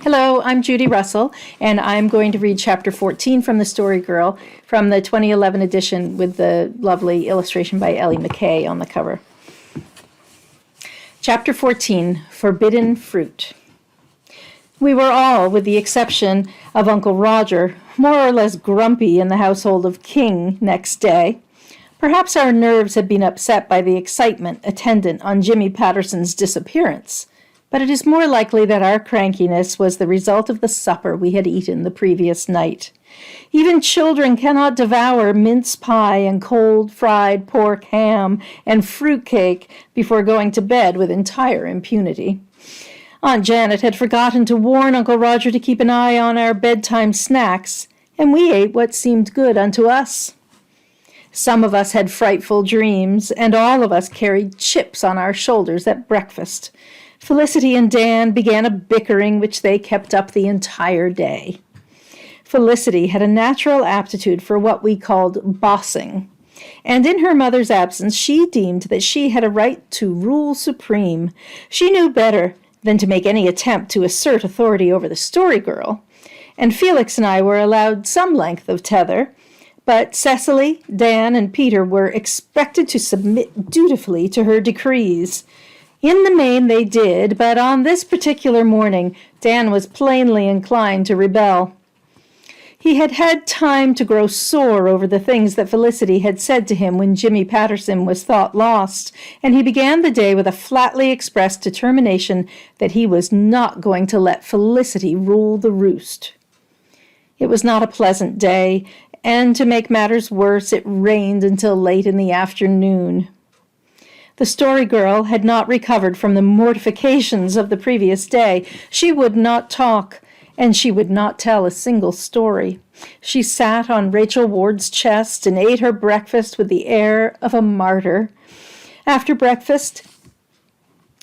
Hello, I'm Judy Russell, and I'm going to read Chapter 14 from The Story Girl from the 2011 edition with the lovely illustration by Ellie McKay on the cover. Chapter 14, Forbidden Fruit. We were all, with the exception of Uncle Roger, more or less grumpy in the household of King next day. Perhaps our nerves had been upset by the excitement attendant on Jimmy Patterson's disappearance. But it is more likely that our crankiness was the result of the supper we had eaten the previous night. Even children cannot devour mince pie and cold fried pork ham and fruitcake before going to bed with entire impunity. Aunt Janet had forgotten to warn Uncle Roger to keep an eye on our bedtime snacks, and we ate what seemed good unto us. Some of us had frightful dreams, and all of us carried chips on our shoulders at breakfast. Felicity and Dan began a bickering which they kept up the entire day. Felicity had a natural aptitude for what we called bossing, and in her mother's absence she deemed that she had a right to rule supreme. She knew better than to make any attempt to assert authority over the Story Girl, and Felix and I were allowed some length of tether, but Cecily, Dan, and Peter were expected to submit dutifully to her decrees. In the main they did, but on this particular morning, Dan was plainly inclined to rebel. He had had time to grow sore over the things that Felicity had said to him when Jimmy Patterson was thought lost, and he began the day with a flatly expressed determination that he was not going to let Felicity rule the roost. It was not a pleasant day, and to make matters worse, it rained until late in the afternoon. The Story Girl had not recovered from the mortifications of the previous day. She would not talk, and she would not tell a single story. She sat on Rachel Ward's chest and ate her breakfast with the air of a martyr. After breakfast,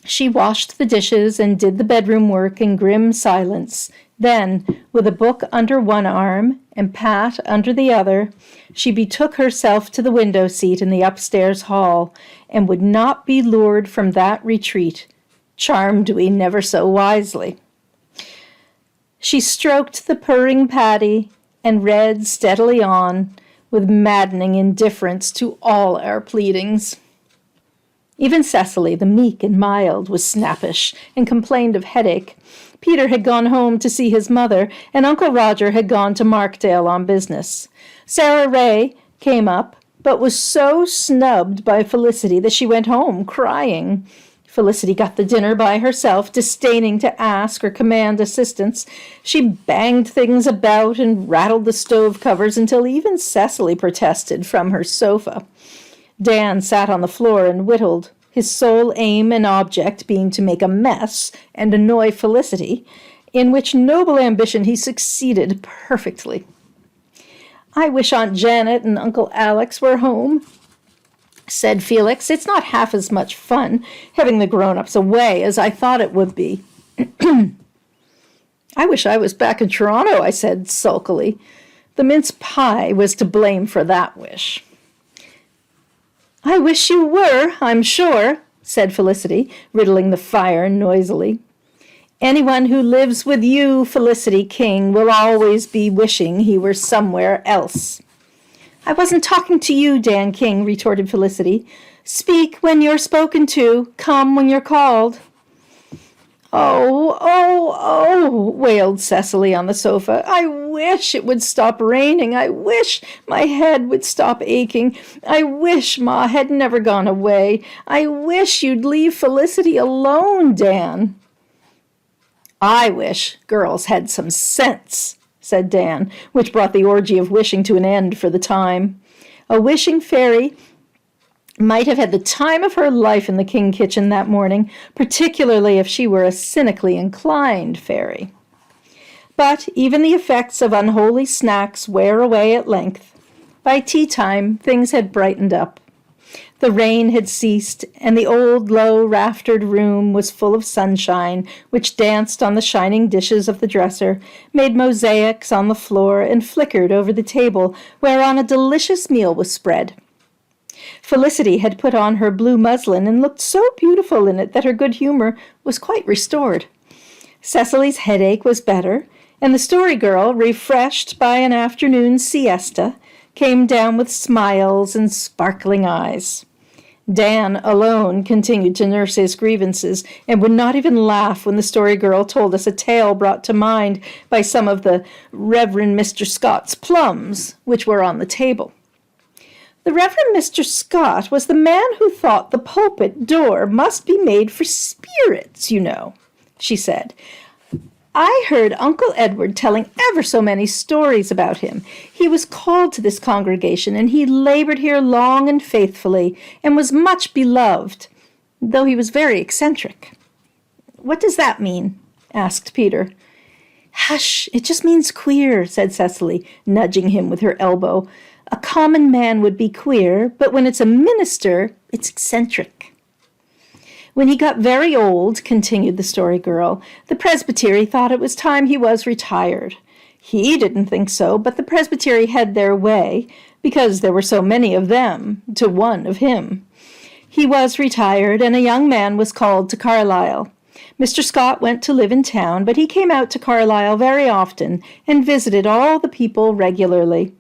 she washed the dishes and did the bedroom work in grim silence. Then, with a book under one arm and Pat under the other, she betook herself to the window seat in the upstairs hall, and would not be lured from that retreat, charmed we never so wisely. She stroked the purring Patty and read steadily on, with maddening indifference to all our pleadings. Even Cecily, the meek and mild, was snappish and complained of headache. Peter had gone home to see his mother, and Uncle Roger had gone to Markdale on business. Sarah Ray came up, but was so snubbed by Felicity that she went home crying. Felicity got the dinner by herself, disdaining to ask or command assistance. She banged things about and rattled the stove covers until even Cecily protested from her sofa. Dan sat on the floor and whittled, his sole aim and object being to make a mess and annoy Felicity, in which noble ambition he succeeded perfectly. "I wish Aunt Janet and Uncle Alex were home," said Felix. "It's not half as much fun having the grown-ups away as I thought it would be." "I wish I was back in Toronto," I said sulkily. The mince pie was to blame for that wish. "I wish you were, I'm sure," said Felicity, riddling the fire noisily. "Anyone who lives with you, Felicity King, will always be wishing he were somewhere else." "I wasn't talking to you, Dan King," retorted Felicity. "Speak when you're spoken to. Come when you're called." "Oh, oh, oh," wailed Cecily on the sofa. "I wish it would stop raining. I wish my head would stop aching. I wish Ma had never gone away. I wish you'd leave Felicity alone, Dan." "I wish girls had some sense," said Dan, which brought the orgy of wishing to an end for the time. A wishing fairy might have had the time of her life in the King kitchen that morning, particularly if she were a cynically inclined fairy. But even the effects of unholy snacks wear away at length. By tea time, things had brightened up. The rain had ceased, and the old, low-raftered room was full of sunshine, which danced on the shining dishes of the dresser, made mosaics on the floor, and flickered over the table, whereon a delicious meal was spread. Felicity had put on her blue muslin and looked so beautiful in it that her good humor was quite restored. Cecily's headache was better, and the Story Girl, refreshed by an afternoon siesta, came down with smiles and sparkling eyes. Dan alone continued to nurse his grievances and would not even laugh when the Story Girl told us a tale brought to mind by some of the Reverend Mr. Scott's plums, which were on the table. The Reverend Mr. Scott was the man who thought the pulpit door must be made for spirits, you know, she said. I heard Uncle Edward telling ever so many stories about him. He was called to this congregation, and he labored here long and faithfully, and was much beloved, though he was very eccentric. What does that mean? Asked Peter. Hush, it just means queer, said Cecily, nudging him with her elbow. A common man would be queer, but when it's a minister, it's eccentric. When he got very old, continued the Story Girl, the presbytery thought it was time he was retired. He didn't think so, but the presbytery had their way, because there were so many of them, to one of him. He was retired, and a young man was called to Carlisle. Mr. Scott went to live in town, but he came out to Carlisle very often and visited all the people regularly,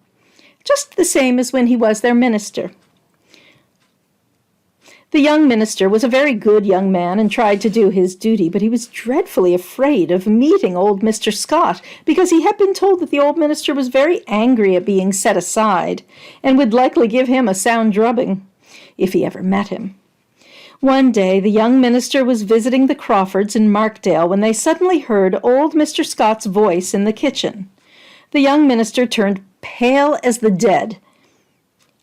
just the same as when he was their minister. The young minister was a very good young man and tried to do his duty, but he was dreadfully afraid of meeting old Mr. Scott, because he had been told that the old minister was very angry at being set aside, and would likely give him a sound drubbing, if he ever met him. One day the young minister was visiting the Crawfords in Markdale when they suddenly heard old Mr. Scott's voice in the kitchen. The young minister turned pale as the dead,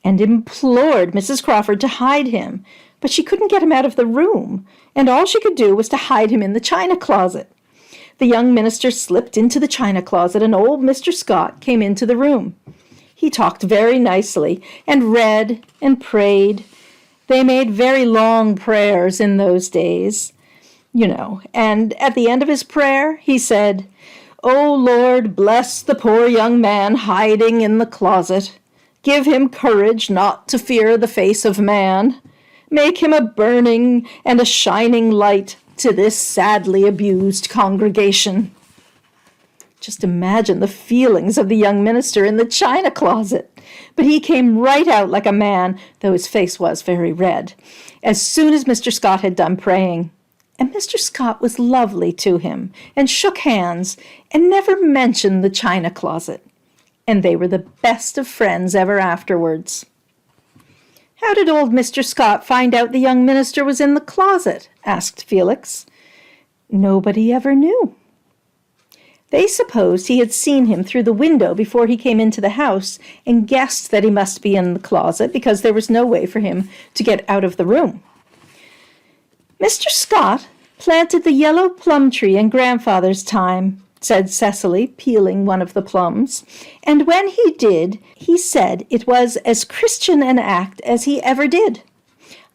and implored Mrs. Crawford to hide him, but she couldn't get him out of the room, and all she could do was to hide him in the china closet. The young minister slipped into the china closet, and old Mr. Scott came into the room. He talked very nicely, and read and prayed. They made very long prayers in those days, you know, and at the end of his prayer, he said, "O Lord, bless the poor young man hiding in the closet. Give him courage not to fear the face of man. Make him a burning and a shining light to this sadly abused congregation." Just imagine the feelings of the young minister in the china closet. But he came right out like a man, though his face was very red, as soon as Mr. Scott had done praying. And Mr. Scott was lovely to him, and shook hands, and never mentioned the china closet. And they were the best of friends ever afterwards. How did old Mr. Scott find out the young minister was in the closet? Asked Felix. Nobody ever knew. They supposed he had seen him through the window before he came into the house, and guessed that he must be in the closet because there was no way for him to get out of the room. Mr. Scott planted the yellow plum tree in grandfather's time, said Cecily, peeling one of the plums, and when he did, he said it was as Christian an act as he ever did.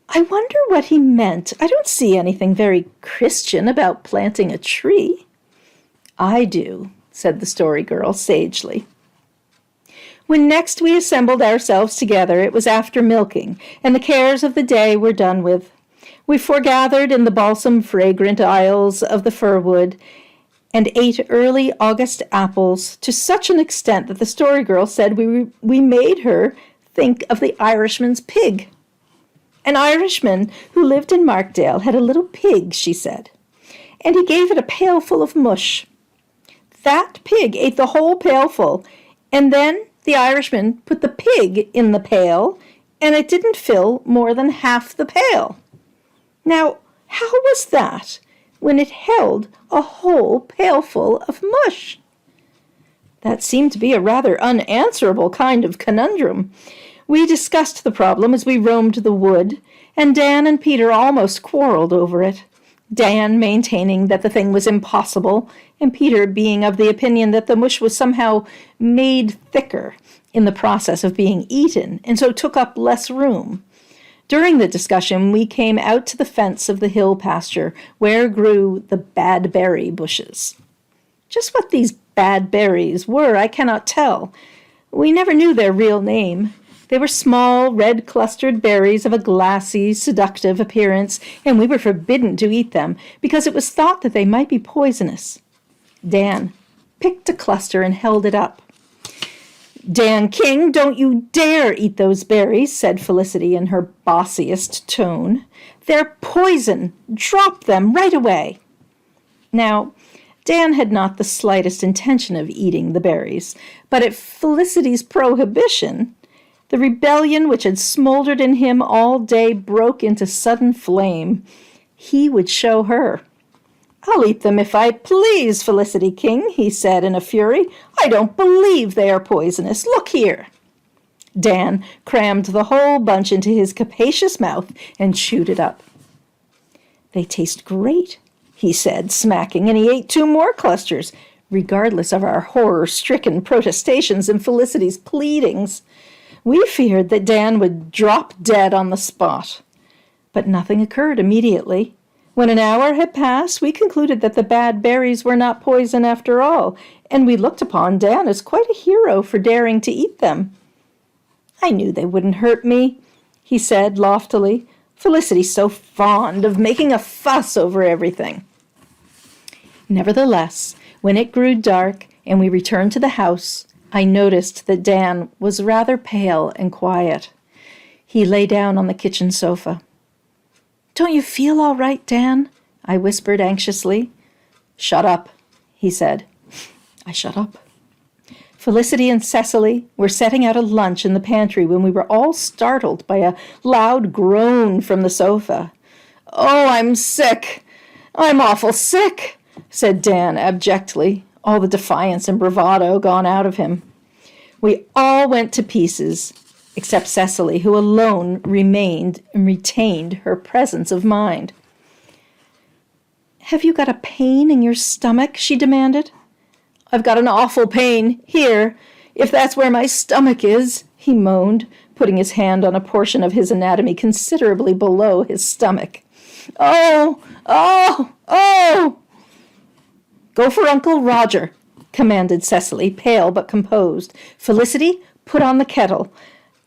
I wonder what he meant. I don't see anything very Christian about planting a tree. I do, said the Story Girl sagely. When next we assembled ourselves together, it was after milking, and the cares of the day were done with. We foregathered in the balsam-fragrant aisles of the fir-wood, and ate early August apples to such an extent that the Story Girl said we made her think of the Irishman's pig. An Irishman who lived in Markdale had a little pig, she said, and he gave it a pailful of mush. That pig ate the whole pailful, and then the Irishman put the pig in the pail, and it didn't fill more than half the pail. Now, how was that, when it held a whole pailful of mush? That seemed to be a rather unanswerable kind of conundrum. We discussed the problem as we roamed the wood, and Dan and Peter almost quarreled over it. Dan maintaining that the thing was impossible, and Peter being of the opinion that the mush was somehow made thicker in the process of being eaten, and so took up less room. During the discussion, we came out to the fence of the hill pasture, where grew the bad berry bushes. Just what these bad berries were, I cannot tell. We never knew their real name. They were small, red-clustered berries of a glassy, seductive appearance, and we were forbidden to eat them because it was thought that they might be poisonous. Dan picked a cluster and held it up. "Dan King, don't you dare eat those berries," said Felicity in her bossiest tone. "They're poison. Drop them right away." Now, Dan had not the slightest intention of eating the berries, but at Felicity's prohibition, the rebellion which had smoldered in him all day broke into sudden flame. He would show her. "I'll eat them if I please, Felicity King," he said in a fury. "I don't believe they are poisonous. Look here." Dan crammed the whole bunch into his capacious mouth and chewed it up. "They taste great," he said, smacking, and he ate 2 more clusters, regardless of our horror-stricken protestations and Felicity's pleadings. We feared that Dan would drop dead on the spot. But nothing occurred immediately. When an hour had passed, we concluded that the bad berries were not poison after all, and we looked upon Dan as quite a hero for daring to eat them. "I knew they wouldn't hurt me," he said loftily. "Felicity's so fond of making a fuss over everything." Nevertheless, when it grew dark and we returned to the house, I noticed that Dan was rather pale and quiet. He lay down on the kitchen sofa. "Don't you feel all right, Dan?" I whispered anxiously. "Shut up," he said. I shut up. Felicity and Cecily were setting out a lunch in the pantry when we were all startled by a loud groan from the sofa. "Oh, I'm sick. I'm awful sick," said Dan abjectly, all the defiance and bravado gone out of him. We all went to pieces, except Cecily, who alone remained and retained her presence of mind. "Have you got a pain in your stomach?" she demanded. "I've got an awful pain here, if that's where my stomach is," he moaned, putting his hand on a portion of his anatomy considerably below his stomach. "Oh, oh, oh!" "Go for Uncle Roger," commanded Cecily, pale but composed. "Felicity, put on the kettle.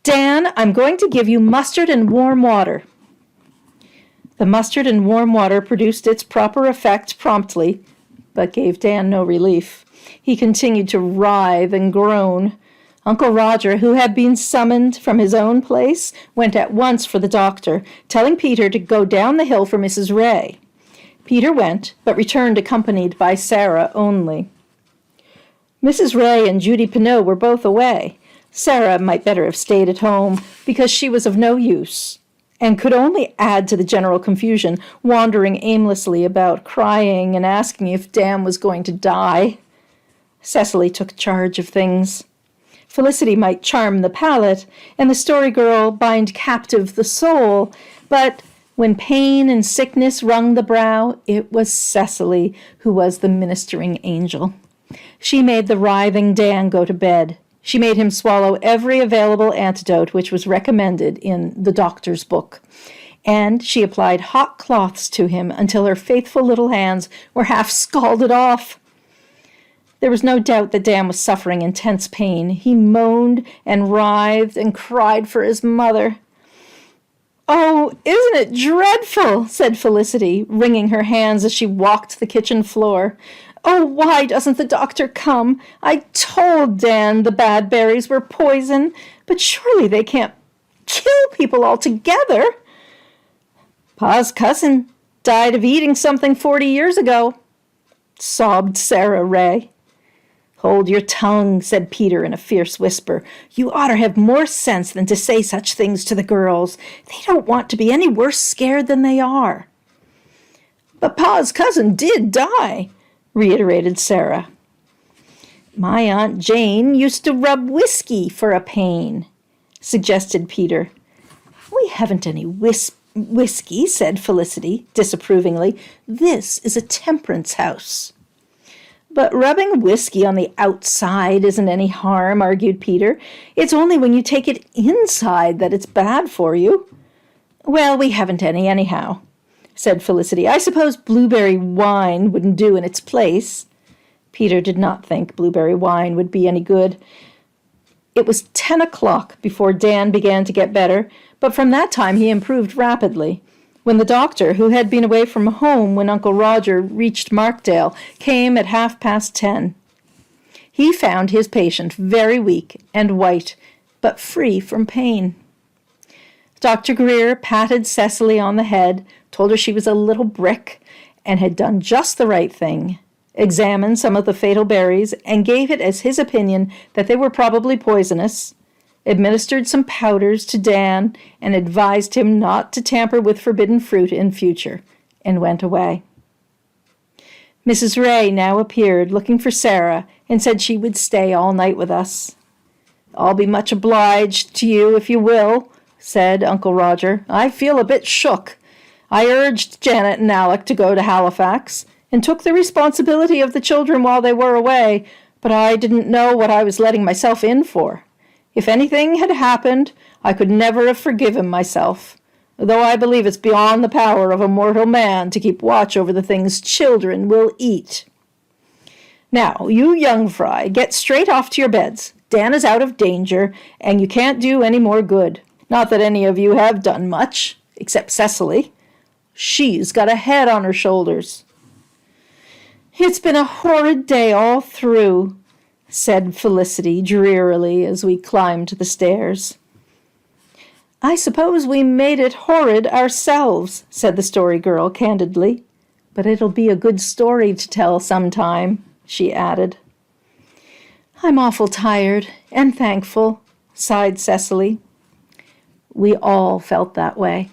Dan, I'm going to give you mustard and warm water." The mustard and warm water produced its proper effect promptly, but gave Dan no relief. He continued to writhe and groan. Uncle Roger, who had been summoned from his own place, went at once for the doctor, telling Peter to go down the hill for Mrs. Ray. Peter went, but returned accompanied by Sarah only. Mrs. Ray and Judy Pineau were both away. Sarah might better have stayed at home because she was of no use and could only add to the general confusion, wandering aimlessly about, crying and asking if Dan was going to die. Cecily took charge of things. Felicity might charm the palate, and the story girl bind captive the soul, but when pain and sickness wrung the brow, it was Cecily who was the ministering angel. She made the writhing Dan go to bed. She made him swallow every available antidote which was recommended in the doctor's book, and she applied hot cloths to him until her faithful little hands were half scalded off. There was no doubt that Dan was suffering intense pain. He moaned and writhed and cried for his mother. "Oh, isn't it dreadful?" said Felicity, wringing her hands as she walked the kitchen floor. "Oh, why doesn't the doctor come? I told Dan the bad berries were poison, but surely they can't kill people altogether." "Pa's cousin died of eating something 40 years ago," sobbed Sarah Ray. "Hold your tongue," said Peter in a fierce whisper. "You ought to have more sense than to say such things to the girls. They don't want to be any worse scared than they are." "But Pa's cousin did die," reiterated Sarah. "My Aunt Jane used to rub whiskey for a pain," suggested Peter. "We haven't any whiskey," said Felicity disapprovingly. "This is a temperance house." "But rubbing whiskey on the outside isn't any harm," argued Peter. "It's only when you take it inside that it's bad for you." "Well, we haven't any anyhow," said Felicity. "I suppose blueberry wine wouldn't do in its place." Peter did not think blueberry wine would be any good. It was 10 o'clock before Dan began to get better, but from that time he improved rapidly. When the doctor, who had been away from home when Uncle Roger reached Markdale, came at 10:30. He found his patient very weak and white, but free from pain. Dr. Greer patted Cecily on the head, told her she was a little brick, and had done just the right thing, examined some of the fatal berries, and gave it as his opinion that they were probably poisonous, administered some powders to Dan, and advised him not to tamper with forbidden fruit in future, and went away. Mrs. Ray now appeared, looking for Sarah, and said she would stay all night with us. "I'll be much obliged to you if you will," said Uncle Roger. "I feel a bit shook. I urged Janet and Alec to go to Halifax, and took the responsibility of the children while they were away, but I didn't know what I was letting myself in for. If anything had happened, I could never have forgiven myself, though I believe it's beyond the power of a mortal man to keep watch over the things children will eat. Now, you young fry, get straight off to your beds. Dan is out of danger, and you can't do any more good. Not that any of you have done much, except Cecily. She's got a head on her shoulders." "It's been a horrid day all through," said Felicity drearily as we climbed the stairs. "I suppose we made it horrid ourselves," said the Story Girl candidly. "But it'll be a good story to tell sometime," she added. "I'm awful tired and thankful," sighed Cecily. We all felt that way.